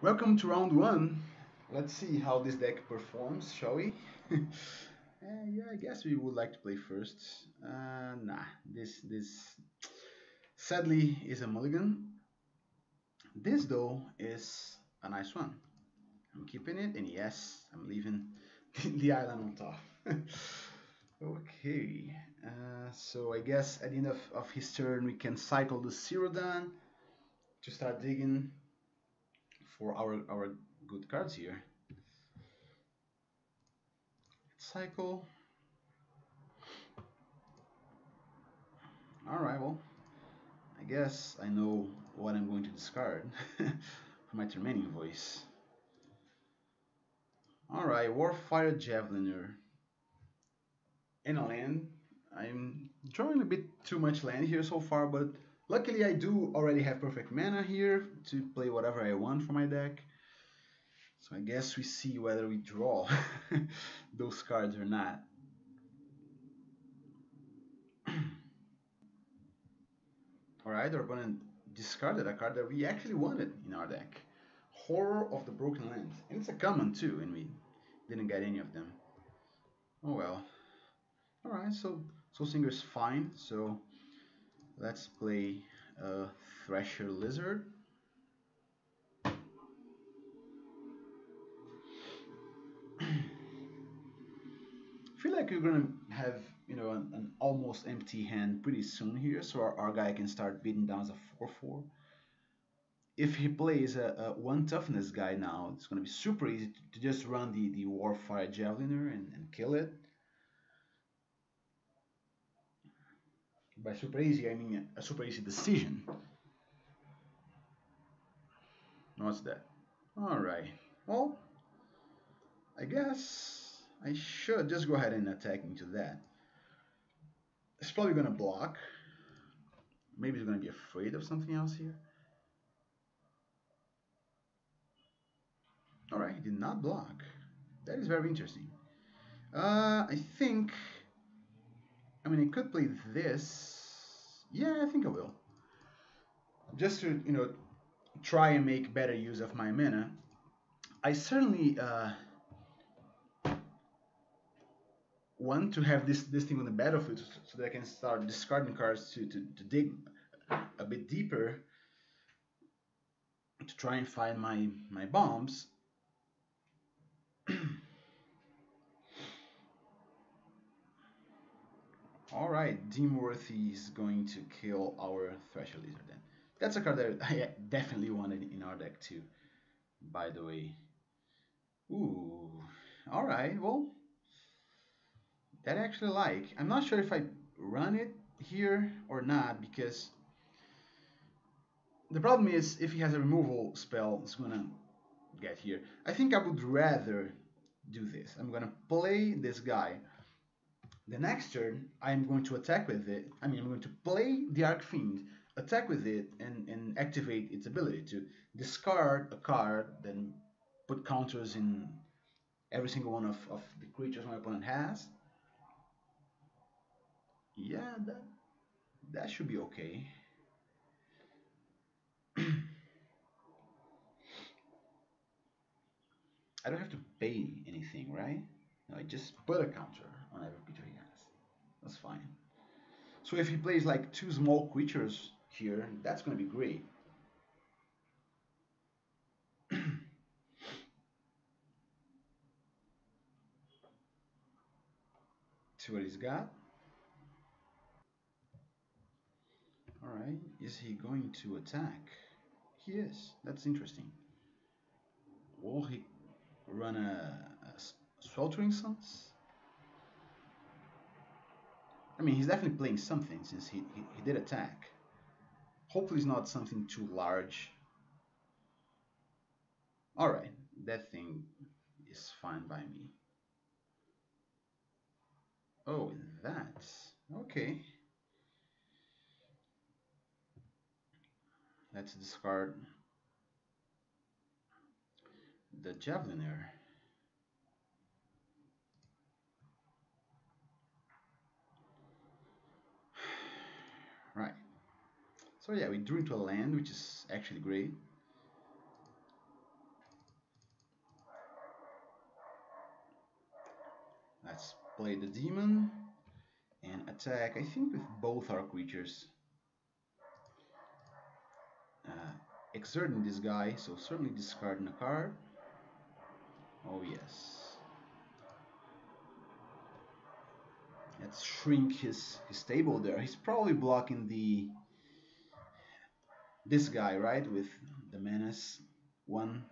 Welcome to round one. Let's see how this deck performs, shall we? Yeah, I guess we would like to play first. Nah, this sadly is a mulligan. This though is a nice one. I'm keeping it, and yes, I'm leaving the island on top. Okay, so I guess at the end of his turn we can cycle the zero down to start digging for our good cards here. Cycle. Alright, well, I guess I know what I'm going to discard for my remaining voice. Alright, Warfire Javeliner. In a land. I'm drawing a bit too much land here so far, but luckily I do already have perfect mana here to play whatever I want for my deck. So I guess we see whether we draw those cards or not. Alright, our opponent discarded a card that we actually wanted in our deck. Horror of the Broken Land. And it's a common too, and we didn't get any of them. Oh well. Alright, so Singer's fine. So let's play Thresher Lizard. I feel like we're gonna have an almost empty hand pretty soon here, so our guy can start beating down as a 4/4. If he plays a one toughness guy now, it's gonna be super easy to just run the Warfire Javeliner and kill it. By super easy, I mean a super easy decision. What's that? Alright. Well, I guess I should just go ahead and attack into that. It's probably gonna block. Maybe he's gonna be afraid of something else here. Alright, he did not block. That is very interesting. I think. I mean, I could play this. Yeah, I think I will. Just to, try and make better use of my mana. I certainly want to have this thing on the battlefield so that I can start discarding cards to dig a bit deeper to try and find my bombs. Alright, Deemworthy is going to kill our Thresher Lizard then. That's a card that I definitely wanted in our deck too, by the way. Ooh, alright, well, that I actually like. I'm not sure if I run it here or not, because the problem is if he has a removal spell, it's gonna get here. I think I would rather do this. I'm gonna play this guy. The next turn, I'm going to attack with it. I mean, I'm going to play the Archfiend, attack with it, and activate its ability to discard a card, then put counters in every single one of the creatures my opponent has. Yeah, that should be okay. I don't have to pay anything, right? No, I just put a counter on every creature he has. That's fine. So if he plays like two small creatures here, that's going to be great. See what he's got. Alright, is he going to attack? He is. That's interesting. Will he run a Sweltering Suns? I mean, he's definitely playing something since he did attack. Hopefully it's not something too large. Alright, that thing is fine by me. Oh, that's okay. Let's discard the Javeliner. Right. So yeah, we drew into a land, which is actually great. play the demon and attack, I think, with both our creatures. Uh, Exerting this guy, so certainly discarding a card. Oh yes. Let's shrink his table there. He's probably blocking this guy, right? With the menace one.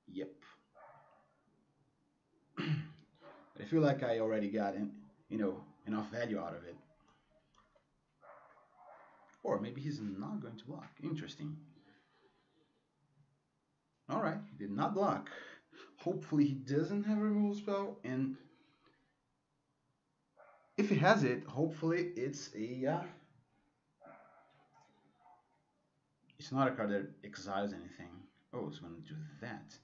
Yep. I feel like I already got enough value out of it. Or maybe he's not going to block. Interesting. Alright, he did not block. Hopefully he doesn't have a removal spell, and if he has it, hopefully it's not a card that exiles anything. Oh, it's going to do that.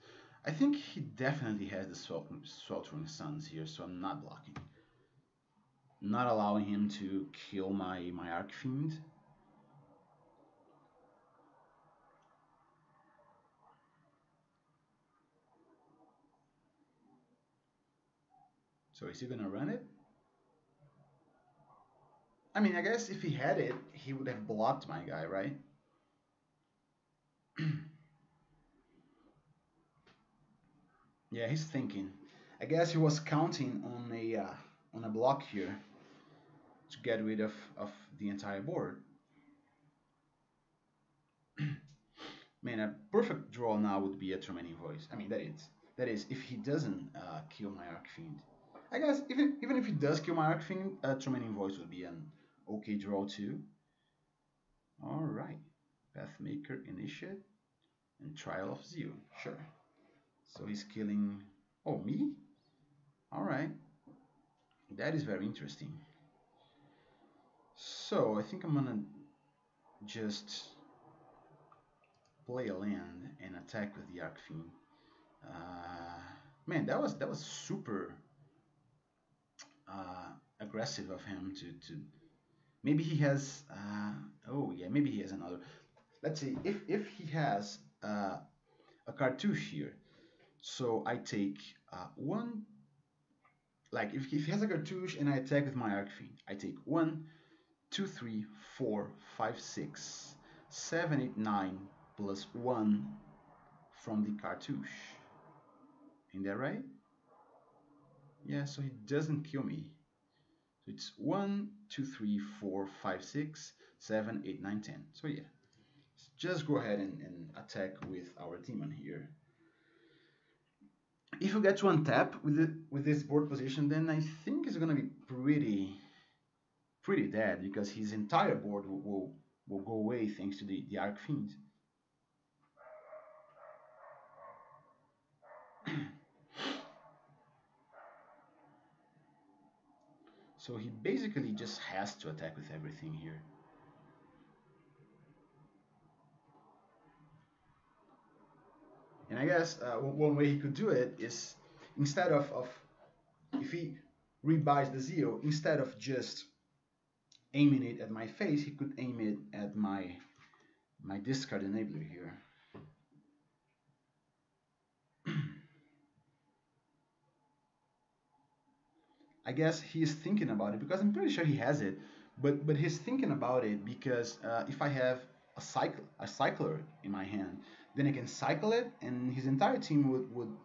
I think he definitely has the Sweltering Suns here, so I'm not blocking. Not allowing him to kill my Archfiend. So is he gonna run it? I mean, I guess if he had it, he would have blocked my guy, right? Yeah, he's thinking. I guess he was counting on a block here to get rid of the entire board. Man, a perfect draw now would be a Tormenting Voice. I mean, that is if he doesn't kill my Archfiend. I guess even if he does kill my Archfiend, a Tormenting Voice would be an okay draw too. All right, Pathmaker, Initiate, and Trial of Zeal. Sure. So he's killing. Oh, me? All right. That is very interesting. So I think I'm gonna just play a land and attack with the Archfiend. Man, that was super aggressive of him to. Maybe he has. Oh yeah, maybe he has another. Let's see if he has a cartouche here. So I take one. Like if he has a cartouche and I attack with my Archfiend, I take 1, 2, 3, 4, 5, 6, 7, 8, 9 plus 1 from the cartouche. Ain't that right? Yeah, so he doesn't kill me. So it's 1, 2, 3, 4, 5, 6, 7, 8, 9, 10. So yeah, just go ahead and attack with our demon here. If you get to untap with this board position, then I think it's gonna be pretty dead because his entire board will go away thanks to the Archfiend. So he basically just has to attack with everything here. And I guess one way he could do it is instead of if he rebuys the Zeal, instead of just aiming it at my face, he could aim it at my discard enabler here. I guess he's thinking about it because I'm pretty sure he has it, but he's thinking about it because if I have a cycler in my hand, then I can cycle it, and his entire team would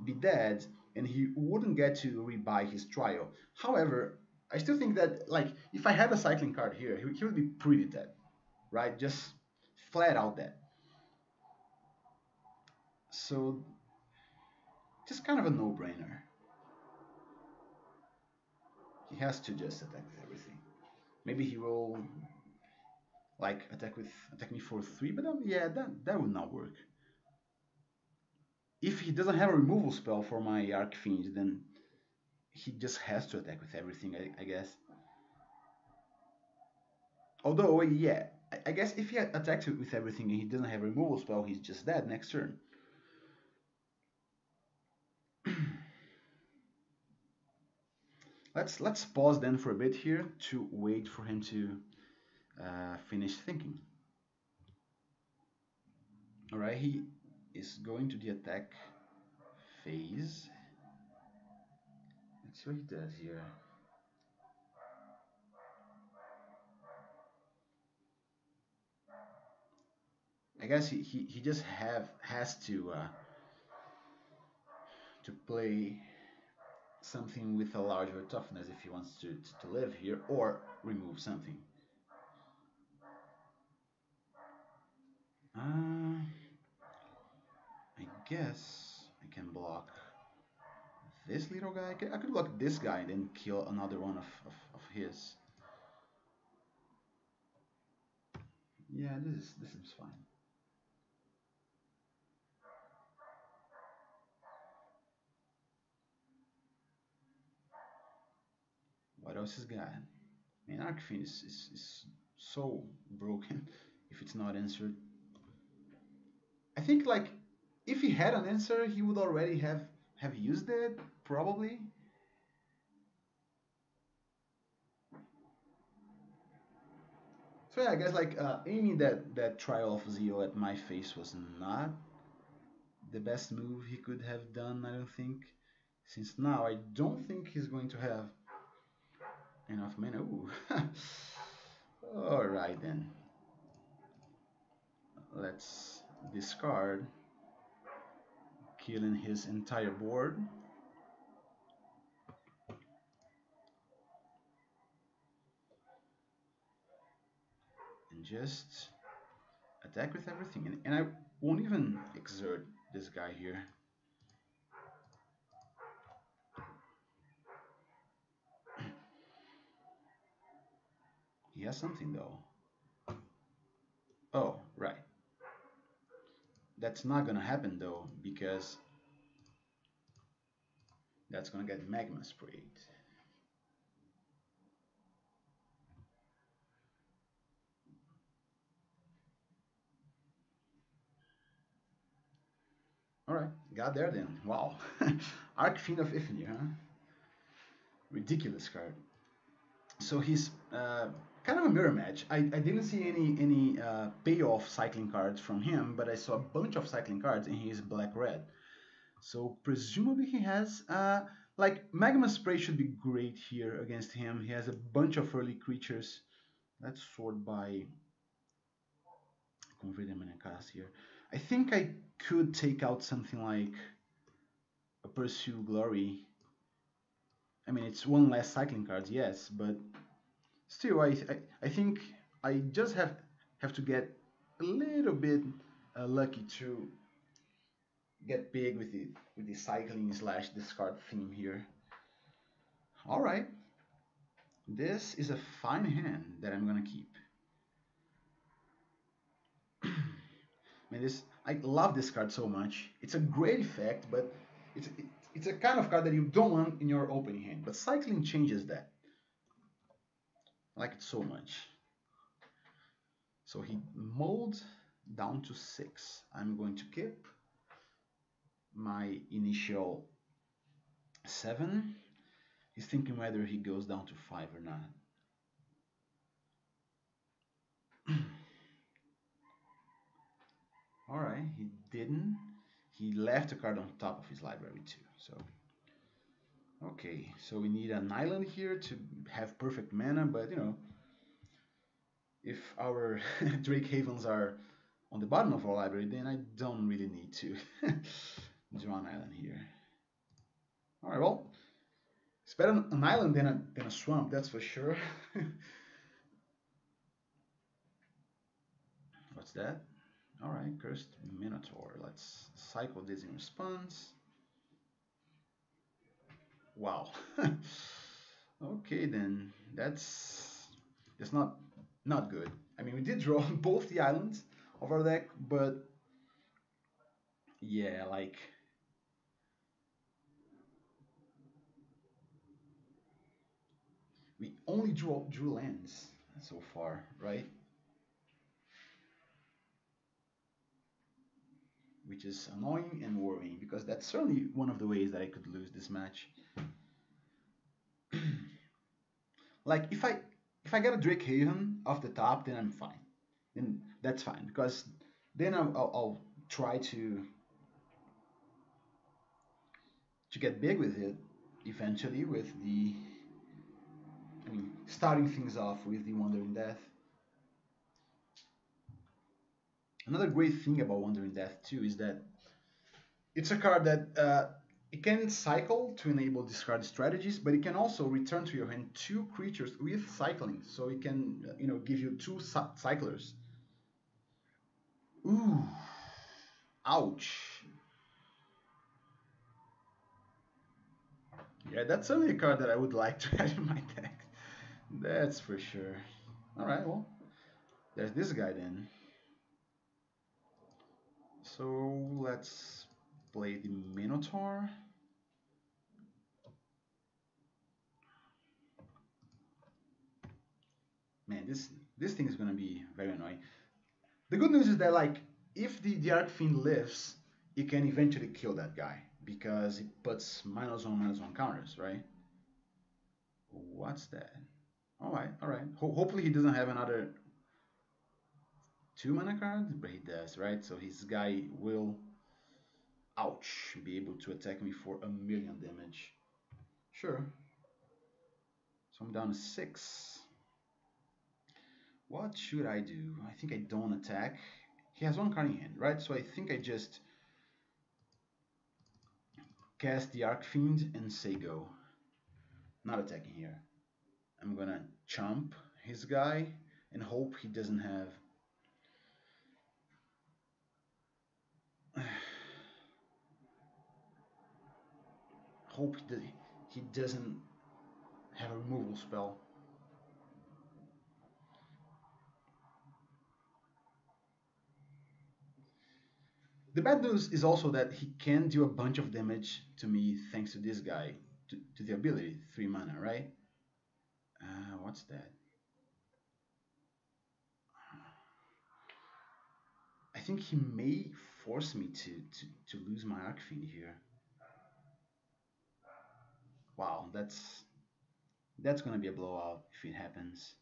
be dead, and he wouldn't get to rebuy his trial. However, I still think that like if I have a cycling card here, he would be pretty dead, right? Just flat out dead. So just kind of a no-brainer. He has to just attack with everything. Maybe he will like attack me for 3, but yeah, that would not work. If he doesn't have a removal spell for my Archfiend, then he just has to attack with everything, I guess. Although, yeah, I guess if he attacks with everything and he doesn't have a removal spell, he's just dead next turn. let's pause then for a bit here to wait for him to finish thinking. Alright, he is going to the attack phase. Let's see what he does here. I guess he just have has to play something with a larger toughness if he wants to live here or remove something. Uh, I guess I can block this little guy. I could block this guy and then kill another one of his. Yeah, this is fine. What else is got? Man, Arcfin is so broken if it's not answered. I think like if he had an answer, he would already have used it probably. So yeah, I guess like aiming that trial of zeal at my face was not the best move he could have done. I don't think, since now I don't think he's going to have enough mana. Ooh. All right then, let's discard, killing his entire board. And just attack with everything. And I won't even exert this guy here. He has something though. Oh, right. That's not gonna happen though, because that's gonna get magma sprayed. Alright, got there then. Wow. Archfiend of Ifnir, huh? Ridiculous card. So he's kind of a mirror match. I didn't see any payoff cycling cards from him, but I saw a bunch of cycling cards and he's black-red. So presumably he has like Magma Spray should be great here against him. He has a bunch of early creatures. Let's sort by convert them in a cast here. I think I could take out something like a Pursue Glory. I mean, it's one less cycling card, yes, but still, I think I just have to get a little bit lucky to get big with the cycling slash discard theme here. All right, this is a fine hand that I'm gonna keep. Man, this I love this card so much. It's a great effect, but it's it's a kind of card that you don't want in your opening hand. But cycling changes that. I like it so much. So he mold down to 6. I'm going to keep my initial 7. He's thinking whether he goes down to 5 or not. All right, he didn't. He left a card on top of his library too. So, okay, so we need an island here to have perfect mana, but you know, if our Drake Havens are on the bottom of our library, then I don't really need to draw an island here. All right, well, it's better an island than a swamp, that's for sure. What's that? All right, Cursed Minotaur. Let's cycle this in response. Wow. Okay, then that's not good. I mean, we did draw both the islands of our deck, but yeah, like we only drew lands so far, right? Which is annoying and worrying because that's certainly one of the ways that I could lose this match. Like if I get a Drake Haven off the top, then I'm fine. Then that's fine because then I'll try to get big with it. eventually with the, I mean, starting things off with the Wandering Death. Another great thing about Wandering Death too is that it's a card that it can cycle to enable discard strategies, but it can also return to your hand two creatures with cycling, so it can give you two cyclers. Ooh, ouch. Yeah, that's certainly a card that I would like to have in my deck. That's for sure. All right, well, there's this guy then. So let's play the Minotaur. Man, this thing is gonna be very annoying. The good news is that like if the Archfiend lives, it can eventually kill that guy because it puts -1/-1 counters, right? What's that? All right, all right. Hopefully he doesn't have another 2 mana card, but he does, right? So his guy will, ouch, be able to attack me for 1,000,000 damage. Sure. So I'm down to 6. What should I do? I think I don't attack. He has one card in hand, right? So I think I just cast the Archfiend and say go. Not attacking here. I'm gonna chomp his guy and hope he doesn't have. Hope he doesn't have a removal spell. The bad news is also that he can do a bunch of damage to me thanks to this guy, to the ability, 3 mana, right? What's that? I think he may force me to lose my Archfiend here. Wow, that's gonna be a blowout if it happens.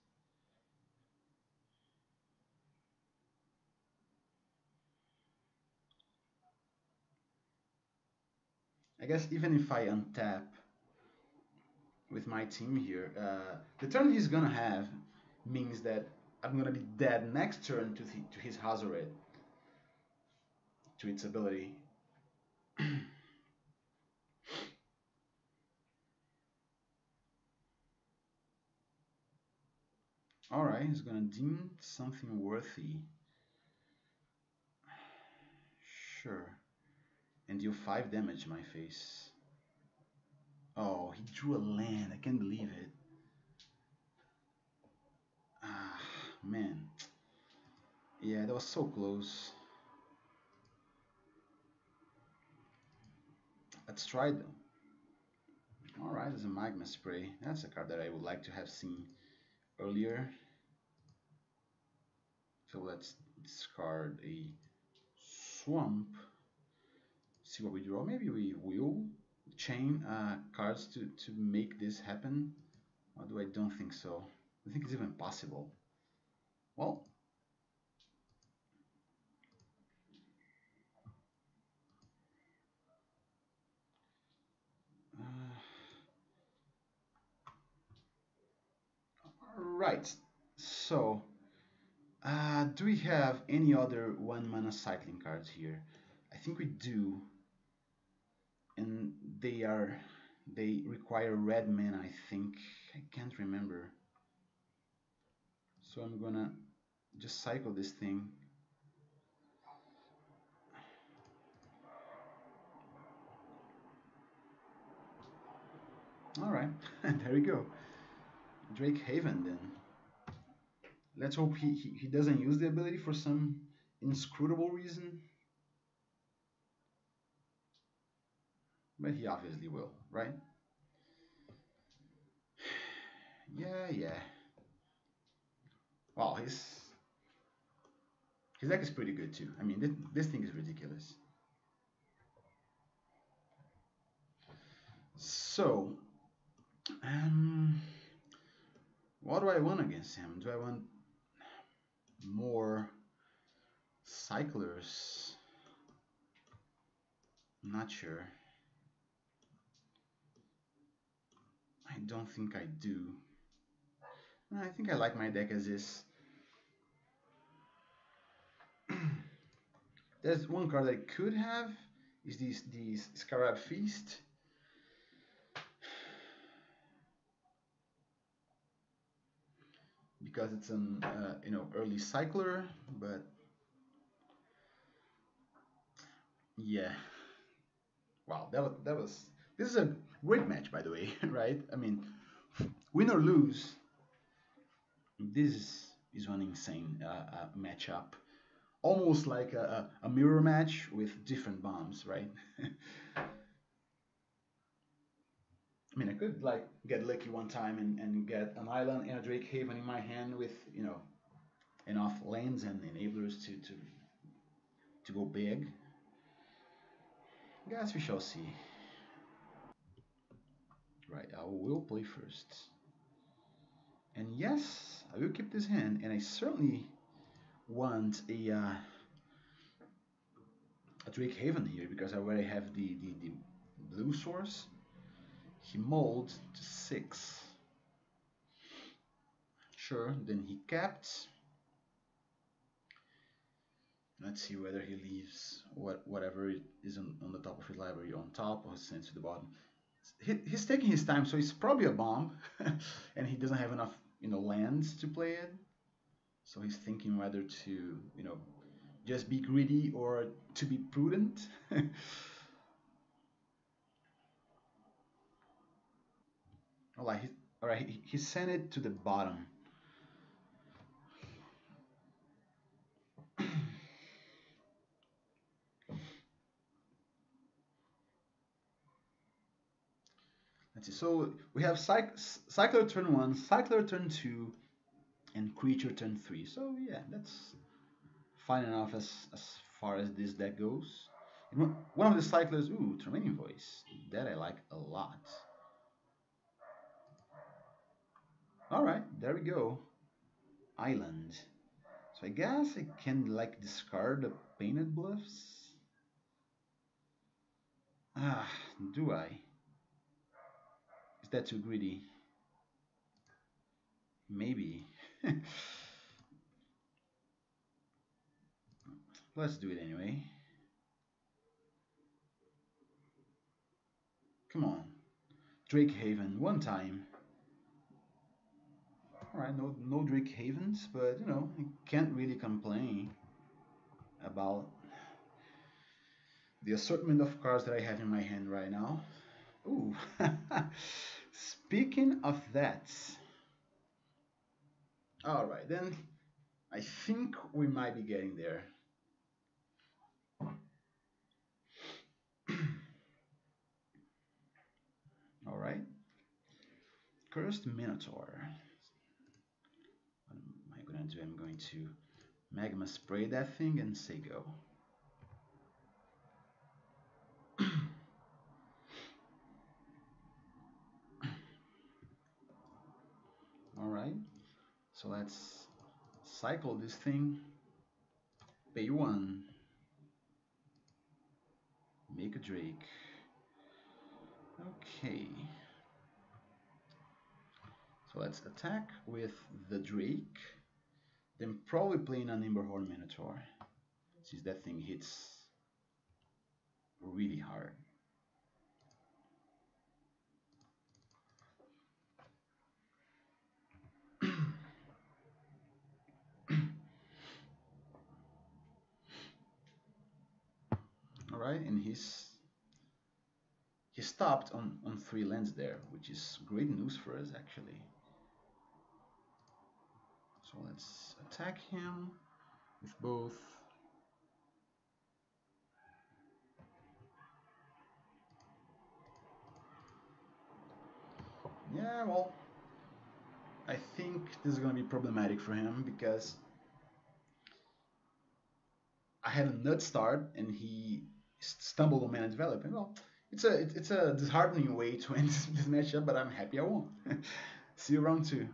I guess even if I untap with my team here, the turn he's gonna have means that I'm gonna be dead next turn to his Hazoret, to its ability. All right, he's gonna deem something worthy. Sure, and deal 5 damage to my face. Oh, he drew a land. I can't believe it. Ah, man. Yeah, that was so close. Let's try them. Alright, there's a Magma Spray. That's a card that I would like to have seen earlier. So let's discard a Swamp. See what we draw. Maybe we will chain cards to make this happen. Although I don't think so. I think it's even possible. Well, uh, right. So, do we have any other 1 mana cycling cards here? I think we do. And they require red mana, I think. I can't remember. So I'm gonna just cycle this thing. Alright, there we go. Drake Haven then. Let's hope he doesn't use the ability for some inscrutable reason. But he obviously will, right? Yeah, yeah. Wow, his deck is pretty good too. I mean, this thing is ridiculous. So, um, what do I want against him? Do I want more cyclers? I'm not sure. I don't think I do. I think I like my deck as is. There's one card I could have is these Scarab Feast. Because it's an early cycler, but yeah, wow, that was this is a great match, by the way, right? I mean, win or lose, this is one insane matchup, almost like a mirror match with different bombs, right? I mean, I could like get lucky one time and get an island and a Drake Haven in my hand with enough lands and enablers to go big. Guess we shall see. Right, I will play first. And yes, I will keep this hand, and I certainly want a Drake Haven here because I already have the blue source. He mulled to 6. Sure, then he capped. Let's see whether he leaves whatever is on the top of his library on top or sends to the bottom. He's taking his time, so it's probably a bomb, and he doesn't have enough lands to play it. So he's thinking whether to just be greedy or to be prudent. All right, he sent it to the bottom. Let's see. So we have Cycler turn 1, Cycler turn 2, and Creature turn 3. So yeah, that's fine enough as far as this deck goes. And one of the Cyclers, ooh, Tremending Voice. That I like a lot. All right, there we go. Island. So I guess I can like discard the Painted Bluffs. Ah, do I? Is that too greedy? Maybe. Let's do it anyway. Come on. Drake Haven, one time. Alright, no Drake Havens, but you can't really complain about the assortment of cards that I have in my hand right now. Ooh. Speaking of that. Alright, then I think we might be getting there. Alright. Cursed Minotaur. What am I going to do? I'm going to Magma Spray that thing and say go. Alright. So let's cycle this thing. Pay 1. Make a Drake. Okay. So let's attack with the Drake. Then probably playing an Emberhorn Minotaur, since that thing hits really hard. Alright, and he stopped on 3 lands there, which is great news for us actually. So let's attack him with both. Yeah, well, I think this is going to be problematic for him because I had a nut start and he stumbled on mana development. Well, it's a disheartening way to end this matchup, but I'm happy I won. See you round 2.